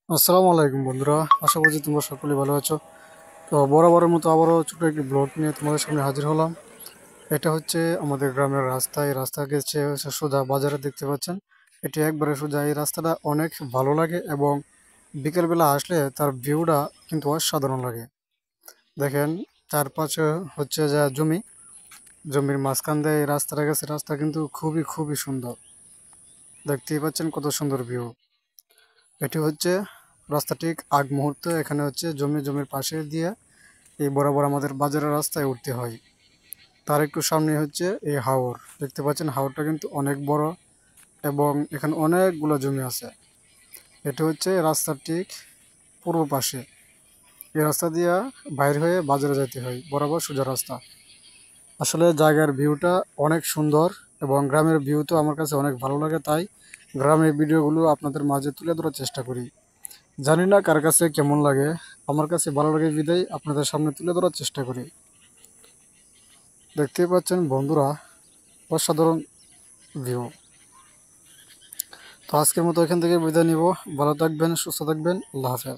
আসসালামু আলাইকুম বন্ধুরা, আশা করছি তোমরা সকলে ভালো আছো। তো বরাবরের মতো আবারও ছোটো একটি ব্লগ নিয়ে তোমাদের সামনে হাজির হলাম। এটা হচ্ছে আমাদের গ্রামের রাস্তা। এই রাস্তা গেছে হচ্ছে সোজা বাজারে, দেখতে পাচ্ছেন। এটি একবারে সোজা। এই রাস্তাটা অনেক ভালো লাগে এবং বিকেলবেলা আসলে তার ভিউটা কিন্তু অসাধারণ লাগে। দেখেন, চারপাশে হচ্ছে যা জমির মাঝখান দিয়ে এই রাস্তাটা গেছে। রাস্তা কিন্তু খুবই খুবই সুন্দর, দেখতেই পাচ্ছেন কত সুন্দর ভিউ। এটি হচ্ছে রাস্তা ঠিক আগ মুহূর্তে। এখানে হচ্ছে জমির পাশে দিয়ে এই বরাবর আমাদের বাজারের রাস্তায় উঠতে হয়। তার একটু সামনে হচ্ছে এই হাওর, দেখতে পাচ্ছেন। হাওরটা কিন্তু অনেক বড় এবং এখানে অনেকগুলো জমি আছে। এটি হচ্ছে রাস্তার ঠিক পূর্ব পাশে। এই রাস্তা দিয়ে বাইর হয়ে বাজারে যেতে হয়, বরাবর সোজা রাস্তা। আসলে জায়গার ভিউটা অনেক সুন্দর এবং গ্রামের ভিউ তো আমার কাছে অনেক ভালো লাগে, তাই গ্রামের ভিডিওগুলো আপনাদের মাঝে তুলে ধরার চেষ্টা করি। জানি না কার কাছে কেমন লাগে, আমার কাছে ভালো লাগে বিদায় আপনাদের সামনে তুলে ধরার চেষ্টা করি। দেখতেই পাচ্ছেন বন্ধুরা, অসাধারণ ভিউ। তো আজকের মতো এখান থেকে বিদায় নিব। ভালো থাকবেন, সুস্থ থাকবেন, আল্লাহ হাফেজ।